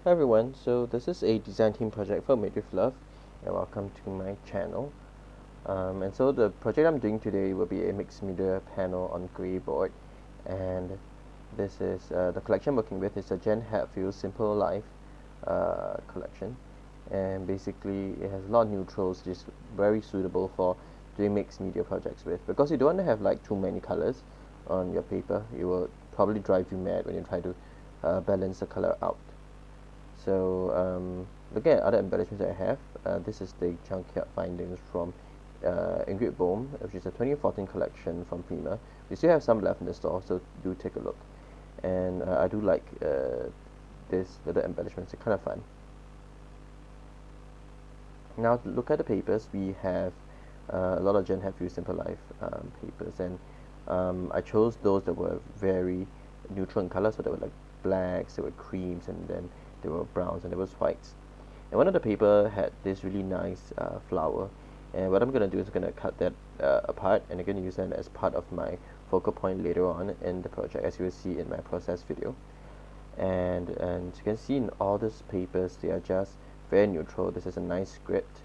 Hi everyone, so this is a design team project for Made with Love, and welcome to my channel. And so the project I'm doing today will be a mixed media panel on grey board, and this is the collection I'm working with is a Jen Hatfield Simple Life collection, and basically it has a lot of neutrals, which is very suitable for doing mixed media projects with, because you don't want to have like too many colors on your paper. It will probably drive you mad when you try to balance the color out. So looking at other embellishments that I have, this is the Junkyard Findings from Ingrid Bohm, which is a 2014 collection from Prima. We still have some left in the store, so do take a look. And I do like this little embellishments, they're kind of fun. Now to look at the papers, we have a lot of Jen Hatfield Simple Life papers, and I chose those that were very neutral in color, so they were like blacks, they were creams, and then there were browns, and there was whites. And one of the paper had this really nice flower, and what I'm going to do is I'm going to cut that apart, and I'm going to use that as part of my focal point later on in the project, as you will see in my process video. And you can see in all these papers, they are just very neutral. This is a nice script,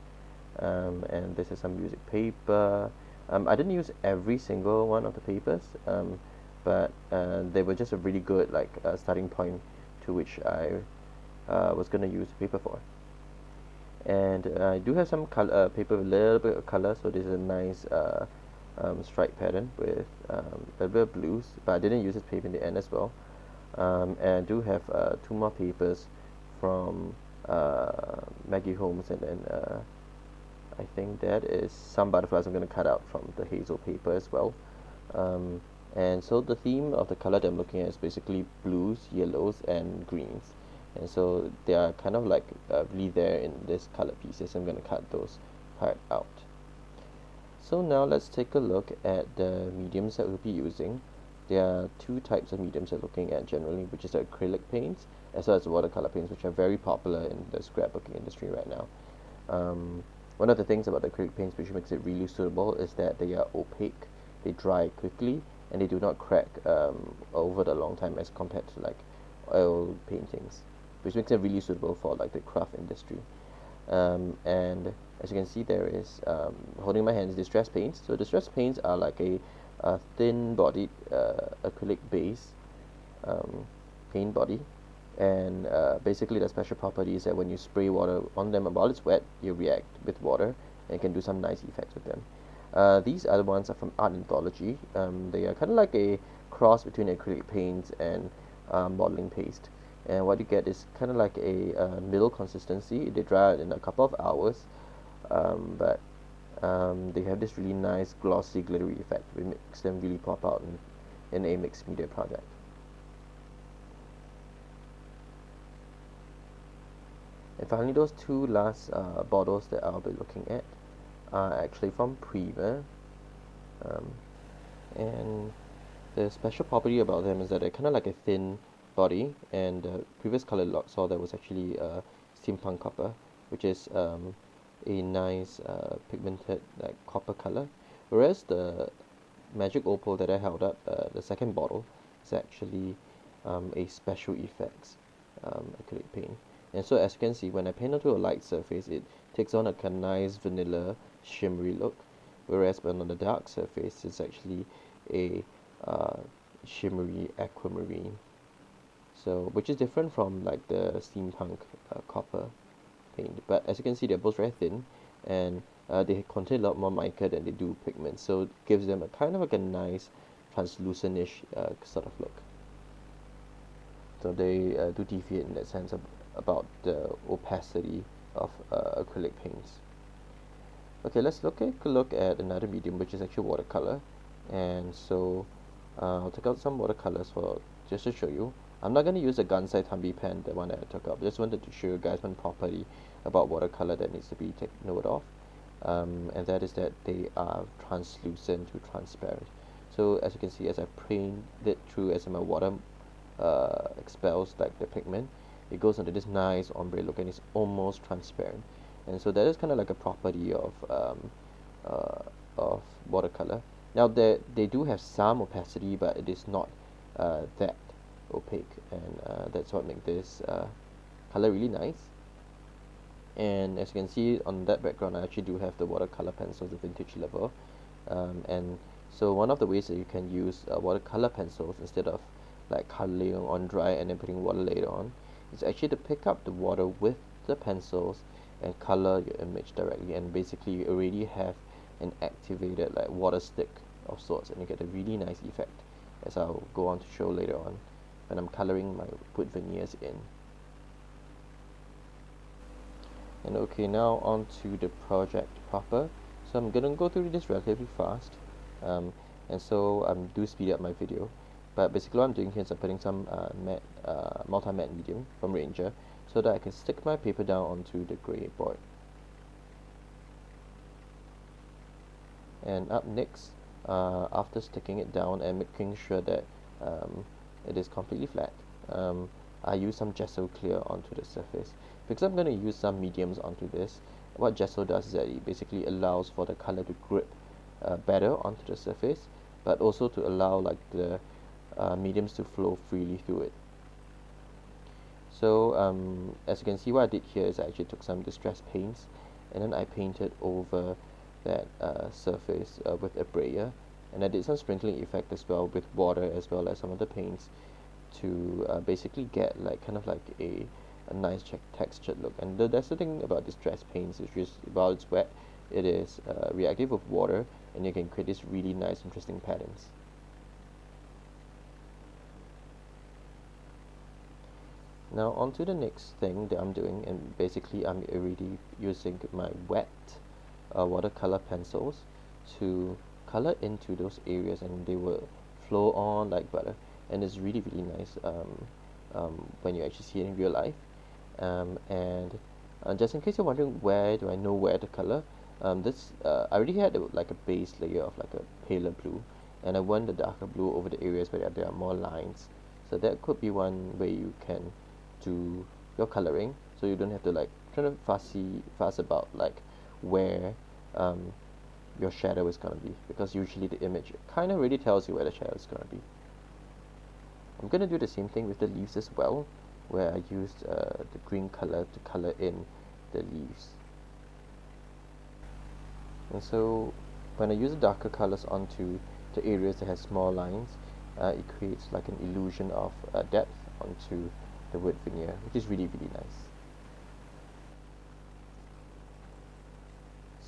and this is some music paper. I didn't use every single one of the papers, but they were just a really good starting point to which I was going to use the paper for. And I do have some color paper with a little bit of color, so this is a nice stripe pattern with a little bit of blues, but I didn't use this paper in the end as well. And I do have two more papers from Maggie Holmes, and then I think that is some butterflies I'm going to cut out from the hazel paper as well. And so the theme of the color that I'm looking at is basically blues, yellows, and greens. And so they are kind of like really there in this color pieces. I'm going to cut those part out. So now let's take a look at the mediums that we'll be using. There are two types of mediums we're looking at generally, which is the acrylic paints as well as the watercolor paints, which are very popular in the scrapbooking industry right now. One of the things about the acrylic paints which makes it really suitable is that they are opaque, they dry quickly, and they do not crack over the long time as compared to like oil paintings, which makes it really suitable for like the craft industry. And as you can see, there is holding my hand is distress paints. So distress paints are like a thin-bodied acrylic base paint body, and basically the special property is that when you spray water on them while it's wet, you react with water and you can do some nice effects with them. These other ones are from Anthology. They are kind of like a cross between acrylic paints and modeling paste, and what you get is kind of like a middle consistency. They dry out in a couple of hours, but they have this really nice glossy glittery effect, which makes them really pop out in a mixed media project. And finally, those two last bottles that I'll be looking at are actually from Prima, and the special property about them is that they're kind of like a thin body, and the previous color lot saw that was actually steampunk copper, which is a nice pigmented like copper color, whereas the magic opal that I held up, the second bottle, is actually a special effects acrylic paint. And so as you can see, when I paint onto a light surface, it takes on a nice vanilla shimmery look, whereas when on the dark surface, it's actually a shimmery aquamarine. So, which is different from like the steampunk copper paint. But as you can see, they're both very thin, and they contain a lot more mica than they do pigment, so it gives them a kind of like a nice translucent-ish sort of look. So they do deviate in that sense about the opacity of acrylic paints. Okay, let's take a look at another medium, which is actually watercolor. And so I'll take out some watercolors for just to show you. I'm not going to use a Gansai Tambi pen, the one that I took out. Just wanted to show you guys one property about watercolor that needs to be taken note of, and that is that they are translucent to transparent. So as you can see, as I paint it through, as my water expels like the pigment, it goes into this nice ombre look, and it's almost transparent. And so that is kind of like a property of watercolor. Now they do have some opacity, but it is not that opaque, and that's what makes this color really nice. And as you can see on that background, I actually do have the watercolor pencils, the vintage level. And so one of the ways that you can use watercolor pencils instead of like coloring on dry and then putting water later on is actually to pick up the water with the pencils and color your image directly, and basically you already have an activated like water stick of sorts, and you get a really nice effect, as I'll go on to show later on when I'm coloring my wood veneers in. And okay, now on to the project proper. So I'm gonna go through this relatively fast, and so do speed up my video. But basically what I'm doing here is I'm putting some multi-matte medium from Ranger so that I can stick my paper down onto the grey board. And up next, after sticking it down and making sure that it is completely flat, I use some gesso clear onto the surface. Because I'm going to use some mediums onto this, what gesso does is that it basically allows for the color to grip better onto the surface, but also to allow like the mediums to flow freely through it. So as you can see, what I did here is I actually took some distress paints and then I painted over that surface with a brayer, and I did some sprinkling effect as well with water as well as some of the paints to basically get like kind of like a nice textured look. And that's the thing about distress paints, is just while it's wet, it is reactive with water, and you can create these really nice interesting patterns. Now on to the next thing that I'm doing, and basically I'm already using my wet watercolor pencils to color into those areas, and they will flow on like butter, and it's really nice when you actually see it in real life. And just in case you're wondering where do I know where to color, I already had like a base layer of like a paler blue, and I went the darker blue over the areas where there are more lines. So that could be one way you can do your coloring, so you don't have to like try to fuss about like where your shadow is going to be, because usually the image kind of really tells you where the shadow is going to be. I'm going to do the same thing with the leaves as well, where I used the green color to color in the leaves. And so when I use the darker colors onto the areas that have small lines, it creates like an illusion of depth onto the wood veneer, which is really nice.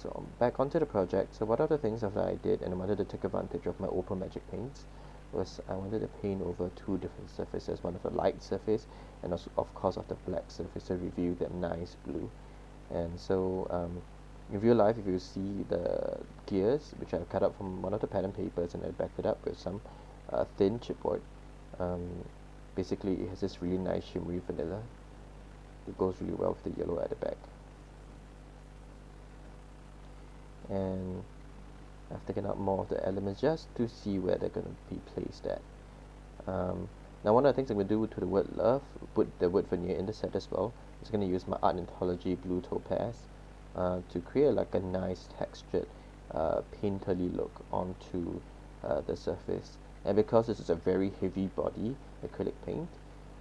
So back onto the project. So what are the things that I did, and I wanted to take advantage of my Opal Magic paints, was I wanted to paint over two different surfaces, one of the light surface and also of course of the black surface, to reveal that nice blue. And so in real life, if you see the gears, which I've cut out from one of the pattern papers and I backed it up with some thin chipboard, basically it has this really nice shimmery vanilla. It goes really well with the yellow at the back. And I've taken out more of the elements just to see where they're going to be placed at. Now one of the things I'm going to do to the word love, put the wood veneer in the set as well, is going to use my Anthology blue topaz to create like a nice textured painterly look onto the surface. And because this is a very heavy body acrylic paint,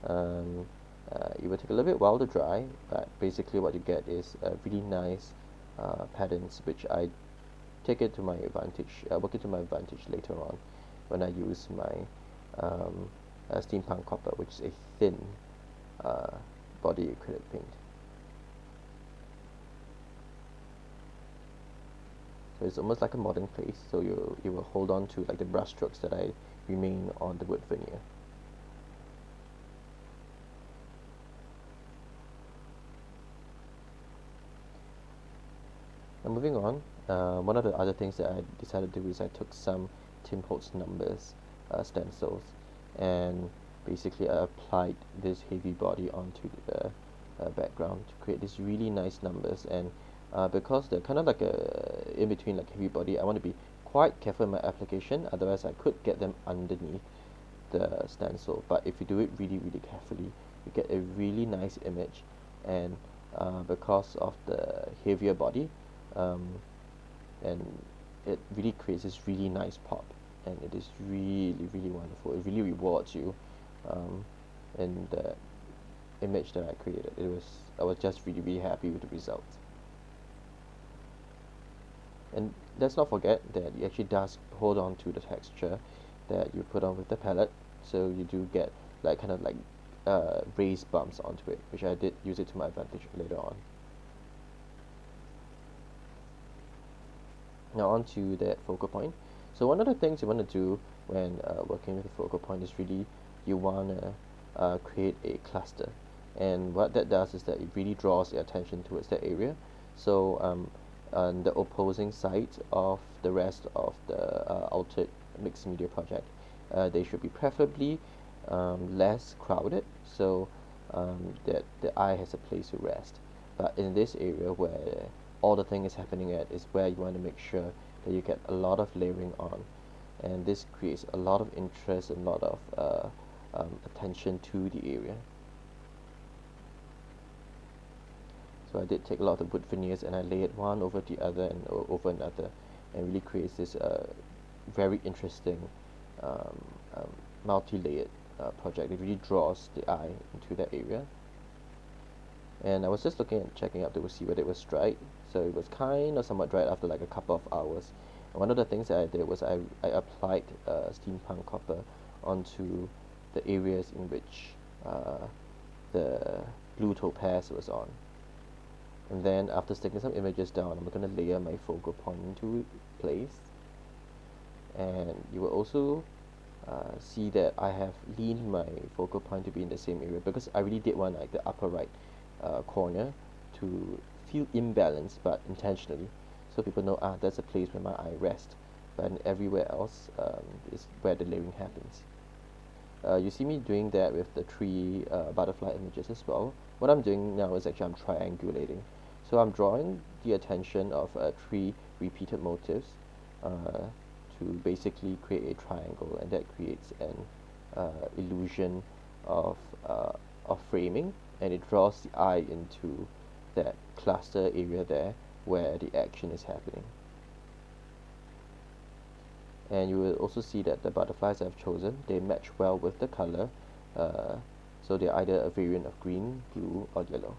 it will take a little bit while to dry, but basically what you get is really nice patterns, which I take it to my advantage, work it to my advantage later on when I use my steampunk copper, which is a thin body acrylic paint. So it's almost like a modern clay, so you will hold on to like the brush strokes that I remain on the wood veneer. Now moving on, one of the other things that I decided to do is I took some Tim Holtz numbers stencils, and basically I applied this heavy body onto the background to create these really nice numbers. And because they're kind of like a in between like heavy body, I want to be quite careful in my application, otherwise I could get them underneath the stencil. But if you do it really carefully, you get a really nice image. And because of the heavier body, and it really creates this really nice pop, and it is really wonderful. It really rewards you in the image that I created. I was just really happy with the result. And let's not forget that it actually does hold on to the texture that you put on with the palette, so you do get like kind of like raised bumps onto it, which I did use it to my advantage later on. Now on to that focal point. So one of the things you want to do when working with a focal point is really you want to create a cluster, and what that does is that it really draws your attention towards that area. So on the opposing side of the rest of the altered mixed media project, they should be preferably less crowded, so that the eye has a place to rest. But in this area where all the thing is happening at is where you want to make sure that you get a lot of layering on, and this creates a lot of interest and a lot of attention to the area. So I did take a lot of the wood veneers and I layered one over the other and over another, and really creates this very interesting multi-layered project. It really draws the eye into that area. And I was just checking out to see whether it was dried. So it was kind of somewhat dried after like a couple of hours. And one of the things that I did was I applied steampunk copper onto the areas in which the blue topaz was on. And then after sticking some images down, I'm going to layer my focal point into place. And you will also see that I have leaned my focal point to be in the same area, because I really did want like the upper right corner to feel imbalanced, but intentionally, so people know, that's a place where my eye rests, but everywhere else is where the layering happens. You see me doing that with the three butterfly images as well. What I'm doing now is actually I'm triangulating. So I'm drawing the attention of three repeated motifs to basically create a triangle, and that creates an illusion of framing, and it draws the eye into that cluster area there where the action is happening. And you will also see that the butterflies I've chosen, they match well with the color, so they're either a variant of green, blue, or yellow.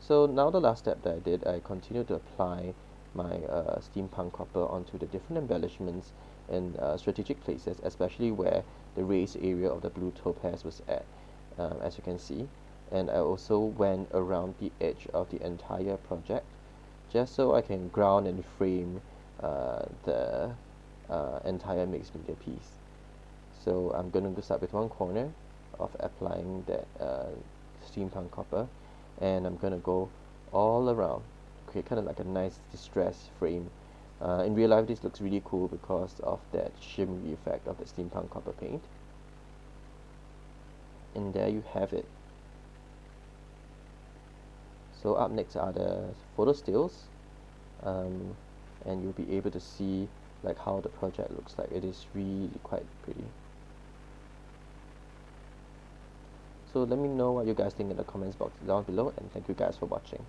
So now the last step that I did, I continued to apply my steampunk copper onto the different embellishments in strategic places, especially where the raised area of the blue topaz was at, as you can see. And I also went around the edge of the entire project, just so I can ground and frame the entire mixed media piece. So I'm going to start with one corner of applying that steampunk copper, and I'm going to go all around, create kind of like a nice distressed frame. In real life this looks really cool because of that shimmery effect of the steampunk copper paint. And there you have it. So up next are the photo stills, and you'll be able to see like how the project looks like. It is really quite pretty. So let me know what you guys think in the comments box down below, and thank you guys for watching.